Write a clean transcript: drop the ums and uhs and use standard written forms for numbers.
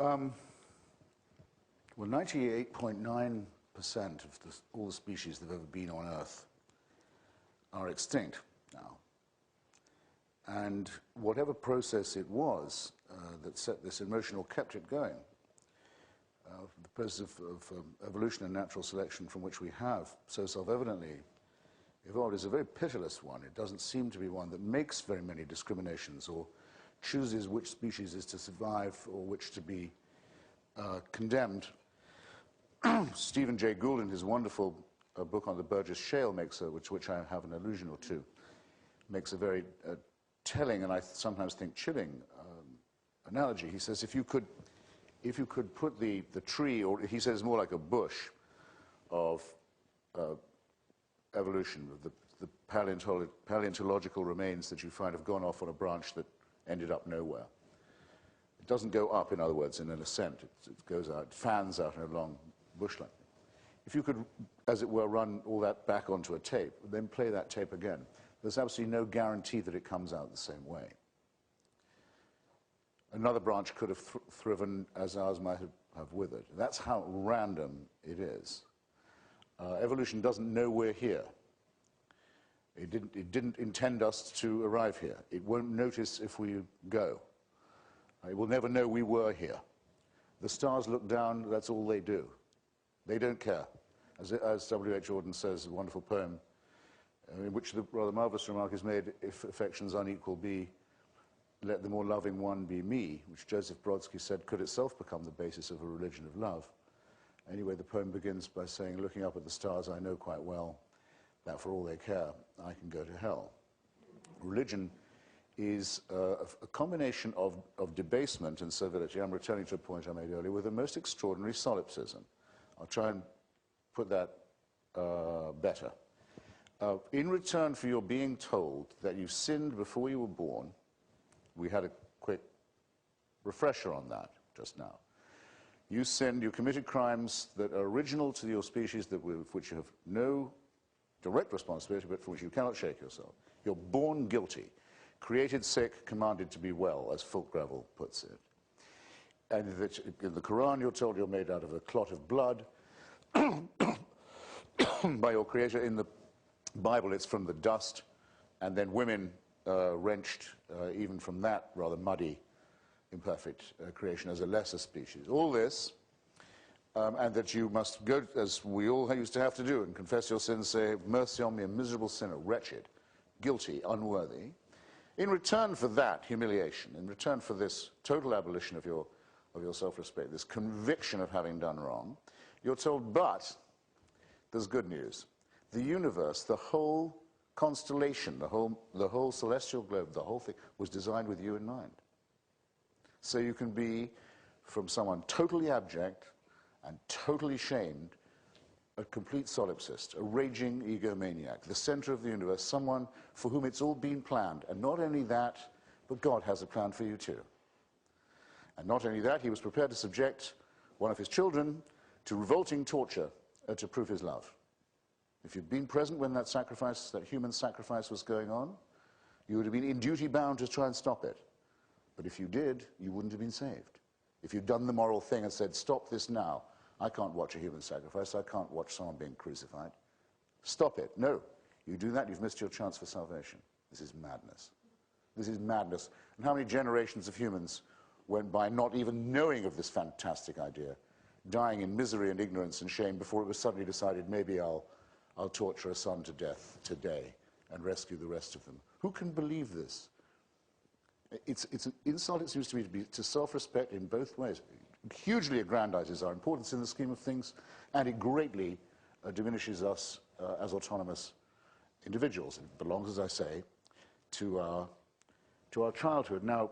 Well, 98.9% of all the species that have ever been on Earth are extinct now. And whatever process it was that set this in motion or kept it going, the process of evolution and natural selection from which we have so self-evidently evolved is a very pitiless one. It doesn't seem to be one that makes very many discriminations or chooses which species is to survive or which to be condemned. Stephen Jay Gould, in his wonderful book on the Burgess Shale, which I have an allusion or two, makes a very telling and I sometimes think chilling analogy. He says if you could put the tree, or he says more like a bush of evolution, of the paleontological remains that you find have gone off on a branch that ended up nowhere. It doesn't go up, in other words, in an ascent. It goes out, it fans out in a long bushline. If you could, as it were, run all that back onto a tape, then play that tape again, there's absolutely no guarantee that it comes out the same way. Another branch could have thriven as ours might have withered. That's how random it is. Evolution doesn't know we're here. It didn't intend us to arrive here. It won't notice if we go. It will never know we were here. The stars look down, that's all they do. They don't care. As W.H. Auden says, a wonderful poem, in which the rather marvelous remark is made, if affections unequal be, let the more loving one be me, which Joseph Brodsky said could itself become the basis of a religion of love. Anyway, the poem begins by saying, looking up at the stars, I know quite well that for all they care, I can go to hell. Religion is a combination of debasement and servility. I'm returning to a point I made earlier, with the most extraordinary solipsism. I'll try and put that better. In return for your being told that you sinned before you were born, we had a quick refresher on that just now. You sinned, you committed crimes that are original to your species, with which you have no direct responsibility, but for which you cannot shake yourself. You're born guilty, created sick, commanded to be well, as Fulk Gravel puts it. And that in the Quran, you're told you're made out of a clot of blood by your Creator. In the Bible, it's from the dust, and then women wrenched even from that rather muddy, imperfect creation as a lesser species. All this, and that you must go, as we all used to have to do, and confess your sins, say, mercy on me, a miserable sinner, wretched, guilty, unworthy. In return for that humiliation, in return for this total abolition of your self-respect, this conviction of having done wrong, you're told, but there's good news. The universe, the whole constellation, the whole celestial globe, the whole thing, was designed with you in mind. So you can be, from someone totally abject and totally shamed, a complete solipsist, a raging egomaniac, the center of the universe, someone for whom it's all been planned. And not only that, but God has a plan for you too. And not only that, he was prepared to subject one of his children to revolting torture to prove his love. If you'd been present when that sacrifice, that human sacrifice was going on, you would have been in duty bound to try and stop it. But if you did, you wouldn't have been saved. If you'd done the moral thing and said, stop this now, I can't watch a human sacrifice, I can't watch someone being crucified. Stop it. No. You do that, you've missed your chance for salvation. This is madness. This is madness. And how many generations of humans went by not even knowing of this fantastic idea, dying in misery and ignorance and shame before it was suddenly decided, maybe I'll torture a son to death today and rescue the rest of them. Who can believe this? It's an insult, it seems to me, to self-respect in both ways. It hugely aggrandizes our importance in the scheme of things, and it greatly diminishes us as autonomous individuals. It belongs, as I say, to our childhood. Now,